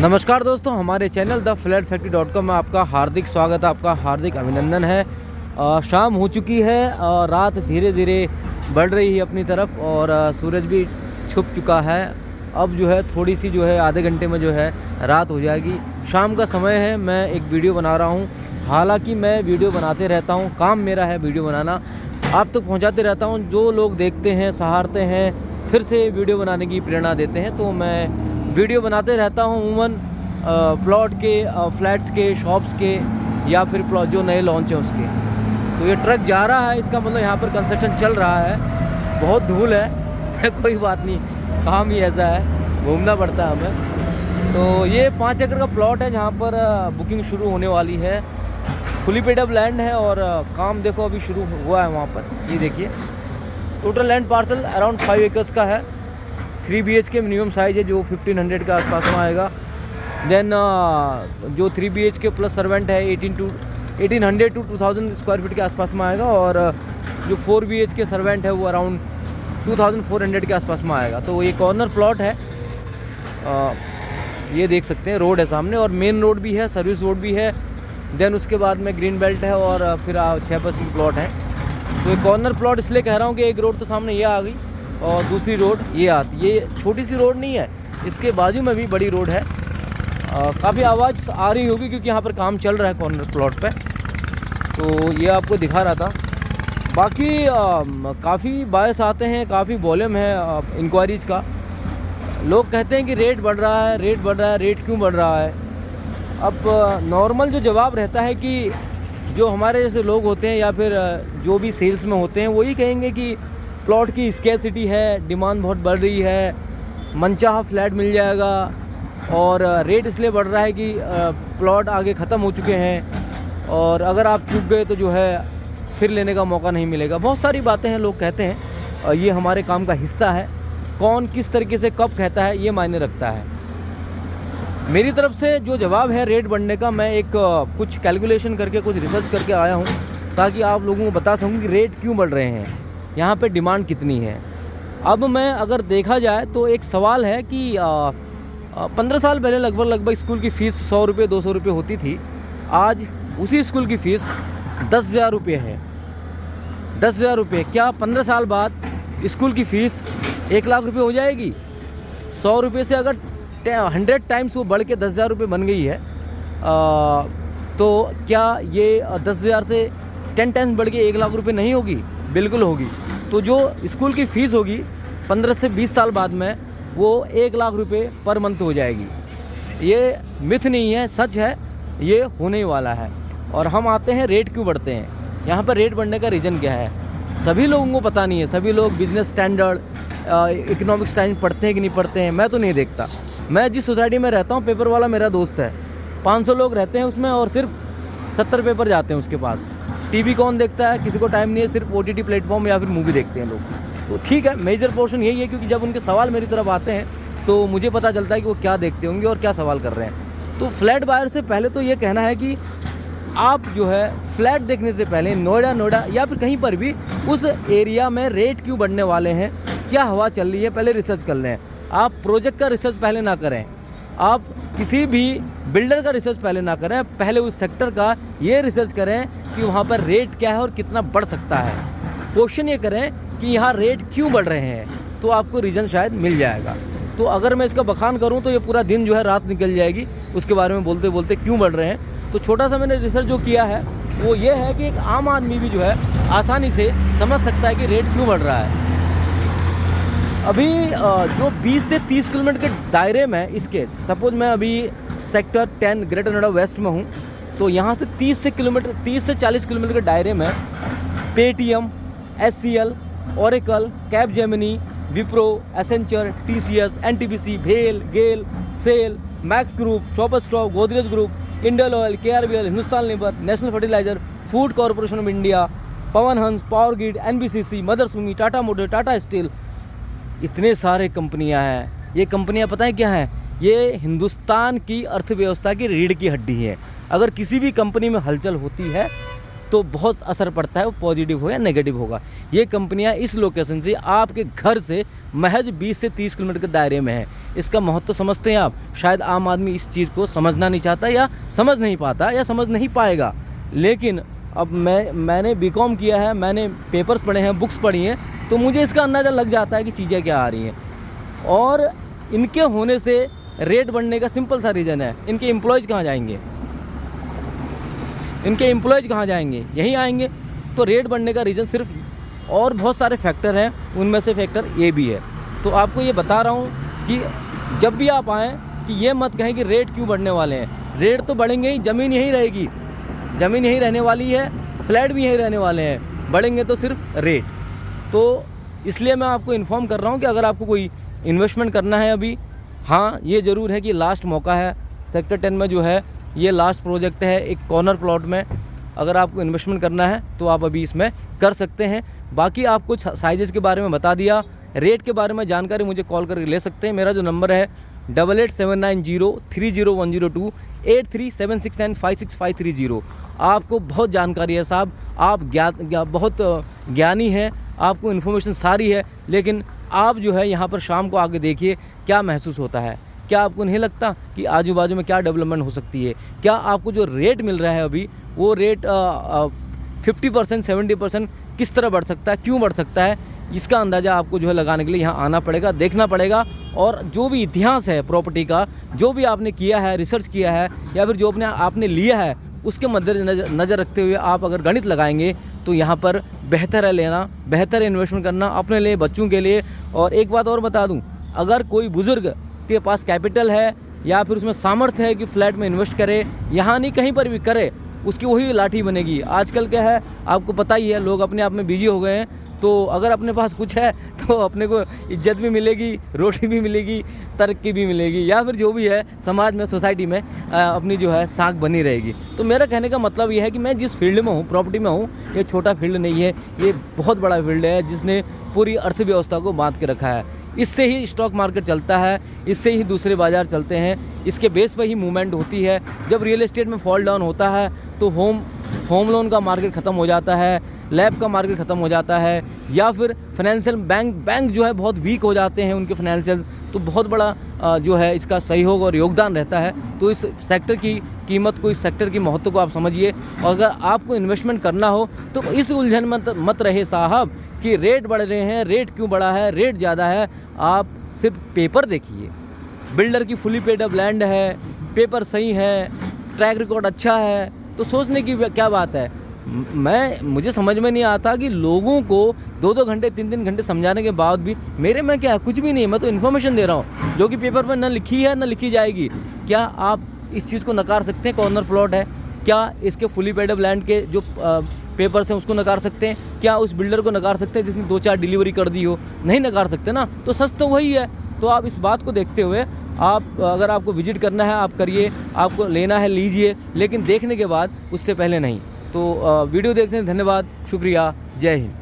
नमस्कार दोस्तों, हमारे चैनल द फ्लैट फैक्ट्री.com में आपका हार्दिक स्वागत है, आपका हार्दिक अभिनंदन है। शाम हो चुकी है और रात धीरे धीरे बढ़ रही है अपनी तरफ और सूरज भी छुप चुका है। अब जो है थोड़ी सी जो है आधे घंटे में जो है रात हो जाएगी। शाम का समय है, मैं एक वीडियो बना रहा हूँ। हालांकि मैं वीडियो बनाते रहता हूँ, काम मेरा है वीडियो बनाना, आप तक पहुँचाते रहता हूँ। जो लोग देखते हैं, सहारते हैं, फिर से वीडियो बनाने की प्रेरणा देते हैं, तो मैं वीडियो बनाते रहता हूँ। उमूमन प्लॉट के, फ्लैट्स के, शॉप्स के या फिर प्लॉट जो नए लॉन्च हैं उसके। तो ये ट्रक जा रहा है, इसका मतलब यहाँ पर कंस्ट्रक्शन चल रहा है। बहुत धूल है कोई बात नहीं, काम ही ऐसा है, घूमना पड़ता है हमें। तो ये 5 एकड़ का प्लॉट है जहाँ पर बुकिंग शुरू होने वाली है। खुली पेडअप लैंड है और काम देखो अभी शुरू हुआ है वहाँ पर। ये देखिए, total land parcel around 5 acres का है। 3 BHK मिनिमम साइज़ है जो 1500 के आसपास में आएगा। देन जो 3 BHK प्लस सर्वेंट है 1800 टू 2000 स्क्वायर फीट के आसपास में आएगा। और जो 4 BHK सर्वेंट है वो अराउंड 2400 के आसपास में आएगा। तो ये कॉर्नर प्लॉट है, ये देख सकते हैं, रोड है सामने और मेन रोड भी है, सर्विस रोड भी है। देन उसके बाद में ग्रीन बेल्ट है और फिर 6% प्लॉट है। तो ये कॉर्नर प्लॉट इसलिए कह रहा हूँ कि एक रोड तो सामने ये आ गई और दूसरी रोड ये आती। ये छोटी सी रोड नहीं है, इसके बाजू में भी बड़ी रोड है। काफ़ी आवाज़ आ रही होगी क्योंकि यहाँ पर काम चल रहा है कॉर्नर प्लॉट पे। तो ये आपको दिखा रहा था। बाकी काफ़ी बायस आते हैं, काफ़ी वॉल्यूम है इंक्वायरीज़ का। लोग कहते हैं कि रेट बढ़ रहा है, रेट बढ़ रहा है, रेट क्यों बढ़ रहा है। अब नॉर्मल जो जवाब रहता है कि जो हमारे जैसे लोग होते हैं या फिर जो भी सेल्स में होते हैं वही कहेंगे कि प्लॉट की स्कैसिटी है, डिमांड बहुत बढ़ रही है, मनचाहा फ्लैट मिल जाएगा और रेट इसलिए बढ़ रहा है कि प्लॉट आगे ख़त्म हो चुके हैं और अगर आप चूक गए तो जो है फिर लेने का मौका नहीं मिलेगा। बहुत सारी बातें हैं, लोग कहते हैं। ये हमारे काम का हिस्सा है। कौन किस तरीके से कब कहता है ये मायने रखता है। मेरी तरफ से जो जवाब है रेट बढ़ने का, मैं एक कुछ कैलकुलेशन करके, कुछ रिसर्च करके आया हूँ ताकि आप लोगों को बता सकूँ कि रेट क्यों बढ़ रहे हैं, यहाँ पे डिमांड कितनी है। अब मैं अगर देखा जाए तो एक सवाल है कि 15 साल पहले लगभग स्कूल की फ़ीस 100 रुपये 200 रुपये होती थी। आज उसी स्कूल की फ़ीस 10,000 रुपये है। 10,000 रुपये। क्या 15 साल बाद स्कूल की फ़ीस 1 लाख रुपये हो जाएगी? 100 रुपये से अगर 100 टाइम्स वो बढ़ के 10,000 रुपये बन गई है, तो क्या ये 10,000 से 10 टाइम्स बढ़ के 1 लाख रुपये नहीं होगी? बिल्कुल होगी। तो जो स्कूल की फ़ीस होगी 15 से 20 साल बाद में वो 1 लाख रुपये पर मंथ हो जाएगी। ये मिथ नहीं है, सच है, ये होने वाला है। और हम आते हैं रेट क्यों बढ़ते हैं। यहाँ पर रेट बढ़ने का रीज़न क्या है, सभी लोगों को पता नहीं है। सभी लोग बिजनेस स्टैंडर्ड, इकोनॉमिक स्टैंडर्ड पढ़ते हैं कि नहीं पढ़ते हैं, मैं तो नहीं देखता। मैं जिस सोसाइटी में रहता हूँ, पेपर वाला मेरा दोस्त है, 500 लोग रहते हैं उसमें और सिर्फ 70 पेपर जाते हैं उसके पास। टीवी कौन देखता है? किसी को टाइम नहीं है, सिर्फ OTT प्लेटफॉर्म या फिर मूवी देखते हैं लोग। तो ठीक है, मेजर पोर्शन यही है क्योंकि जब उनके सवाल मेरी तरफ आते हैं तो मुझे पता चलता है कि वो क्या देखते होंगे और क्या सवाल कर रहे हैं। तो फ्लैट बायर से पहले तो ये कहना है कि आप जो है फ्लैट देखने से पहले नोएडा या फिर कहीं पर भी उस एरिया में रेट क्यों बढ़ने वाले हैं, क्या हवा चल रही है, पहले रिसर्च कर लें। आप प्रोजेक्ट का रिसर्च पहले ना करें, आप किसी भी बिल्डर का रिसर्च पहले ना करें, पहले उस सेक्टर का ये रिसर्च करें कि वहाँ पर रेट क्या है और कितना बढ़ सकता है। क्वेश्चन ये करें कि यहाँ रेट क्यों बढ़ रहे हैं, तो आपको रीज़न शायद मिल जाएगा। तो अगर मैं इसका बखान करूँ तो ये पूरा दिन जो है रात निकल जाएगी उसके बारे में बोलते बोलते क्यों बढ़ रहे हैं। तो छोटा सा मैंने रिसर्च जो किया है वो ये है कि एक आम आदमी भी जो है आसानी से समझ सकता है कि रेट क्यों बढ़ रहा है। अभी जो 20 से 30 किलोमीटर के दायरे में इसके, सपोज मैं अभी सेक्टर 10 ग्रेटर नोएडा वेस्ट में हूँ, तो यहाँ से 30 से 40 किलोमीटर के दायरे में Paytm, SCL, Oracle, Capgemini, Wipro, Accenture, TCS, NTPC, भेल, GAIL, SAIL, Max Group, Shoppers Stop, Godrej group, Indian Oil, KRBL, Hindustan Lever, national fertilizer, food corporation of India, Pawan Hans, power grid, NBCC, Motherson Sumi, Tata motor, Tata steel, इतने सारे कंपनियां हैं। ये कंपनियां पता है क्या है? ये हिंदुस्तान की अर्थव्यवस्था की रीढ़ की हड्डी है। अगर किसी भी कंपनी में हलचल होती है तो बहुत असर पड़ता है, वो पॉजिटिव हो या नेगेटिव होगा। ये कंपनियां इस लोकेशन से आपके घर से महज 20 से 30 किलोमीटर के दायरे में है। इसका महत्व समझते हैं आप? शायद आम आदमी इस चीज़ को समझना नहीं चाहता या समझ नहीं पाता या समझ नहीं पाएगा। लेकिन अब मैंने बीकॉम किया है, मैंने पेपर्स पढ़े हैं, बुक्स पढ़ी हैं, तो मुझे इसका अंदाज़ा लग जाता है कि चीज़ें क्या आ रही हैं। और इनके होने से रेट बढ़ने का सिंपल सा रीज़न है, इनके एम्प्लॉयज़ कहाँ जाएंगे? इनके एम्प्लॉयज़ कहाँ जाएंगे? यहीं आएंगे। तो रेट बढ़ने का रीज़न सिर्फ, और बहुत सारे फैक्टर हैं, उनमें से फैक्टर ये भी है। तो आपको ये बता रहा हूँ कि जब भी आप आएँ कि ये मत कहें कि रेट क्यों बढ़ने वाले हैं। रेट तो बढ़ेंगे ही, ज़मीन यहीं रहेगी, ज़मीन यहीं रहने वाली है, फ्लैट भी यहीं रहने वाले हैं, बढ़ेंगे तो सिर्फ रेट। तो इसलिए मैं आपको इन्फॉर्म कर रहा हूँ कि अगर आपको कोई इन्वेस्टमेंट करना है अभी, हाँ ये ज़रूर है कि लास्ट मौका है। सेक्टर 10 में जो है ये लास्ट प्रोजेक्ट है, एक कॉर्नर प्लॉट में। अगर आपको इन्वेस्टमेंट करना है तो आप अभी इसमें कर सकते हैं। बाकी आपको साइजेस के बारे में बता दिया, रेट के बारे में जानकारी मुझे कॉल करके ले सकते हैं। मेरा जो नंबर है 8879030102 8376956530। आपको बहुत जानकारी है साहब, आप बहुत ज्ञानी हैं, आपको इन्फॉर्मेशन सारी है, लेकिन आप जो है यहाँ पर शाम को आके देखिए क्या महसूस होता है। क्या आपको नहीं लगता कि आजू बाजू में क्या डेवलपमेंट हो सकती है? क्या आपको जो रेट मिल रहा है अभी, वो रेट 50% 70% किस तरह बढ़ सकता है, क्यों बढ़ सकता है? इसका अंदाज़ा आपको जो है लगाने के लिए यहाँ आना पड़ेगा, देखना पड़ेगा। और जो भी इतिहास है प्रॉपर्टी का, जो भी आपने किया है, रिसर्च किया है, या फिर जो आपने लिया है, उसके नज़र रखते हुए आप अगर गणित लगाएंगे तो यहाँ पर बेहतर है लेना, बेहतर इन्वेस्टमेंट करना अपने लिए, बच्चों के लिए। और एक बात और बता दूँ, अगर कोई बुज़ुर्ग के पास कैपिटल है या फिर उसमें सामर्थ्य है कि फ्लैट में इन्वेस्ट करे, यहाँ नहीं कहीं पर भी करे, उसकी वही लाठी बनेगी। आजकल क्या है आपको पता ही है, लोग अपने आप में बिजी हो गए हैं। तो अगर अपने पास कुछ है तो अपने को इज्जत भी मिलेगी, रोटी भी मिलेगी, तरक्की भी मिलेगी, या फिर जो भी है समाज में, सोसाइटी में अपनी जो है साख बनी रहेगी। तो मेरा कहने का मतलब ये है कि मैं जिस फील्ड में हूँ, प्रॉपर्टी में हूँ, ये छोटा फील्ड नहीं है, ये बहुत बड़ा फील्ड है जिसने पूरी अर्थव्यवस्था को बांध के रखा है। इससे ही स्टॉक मार्केट चलता है, इससे ही दूसरे बाज़ार चलते हैं, इसके बेस पर ही मूवमेंट होती है। जब रियल एस्टेट में फॉल डाउन होता है तो होम लोन का मार्केट ख़त्म हो जाता है, लैब का मार्केट ख़त्म हो जाता है, या फिर फाइनेंशियल बैंक जो है बहुत वीक हो जाते हैं उनके फाइनेंशियल। तो बहुत बड़ा जो है इसका सहयोग और योगदान रहता है। तो इस सेक्टर की कीमत को, इस सेक्टर की महत्व को आप समझिए। और अगर आपको इन्वेस्टमेंट करना हो तो इस उलझन मत रहे साहब कि रेट बढ़ रहे हैं, रेट क्यों बढ़ा है, रेट ज़्यादा है। आप सिर्फ पेपर देखिए, बिल्डर की फुली पेड अप लैंड है, पेपर सही है, ट्रैक रिकॉर्ड अच्छा है, तो सोचने की क्या बात है। मुझे समझ में नहीं आता कि लोगों को 2-2 घंटे 3-3 घंटे समझाने के बाद भी मेरे में क्या है, कुछ भी नहीं। मैं तो इन्फॉर्मेशन दे रहा हूँ जो कि पेपर पर न लिखी है न लिखी जाएगी। क्या आप इस चीज़ को नकार सकते हैं? कॉर्नर प्लॉट है, क्या इसके फुली पेड अप लैंड के जो पेपर्स हैं उसको नकार सकते हैं? क्या उस बिल्डर को नकार सकते हैं जिसने 2-4 डिलीवरी कर दी हो? नहीं नकार सकते ना। तो सच तो वही है। तो आप इस बात को देखते हुए आप, अगर आपको विजिट करना है आप करिए, आपको लेना है लीजिए, लेकिन देखने के बाद, उससे पहले नहीं। तो वीडियो देखने धन्यवाद, शुक्रिया, जय हिंद।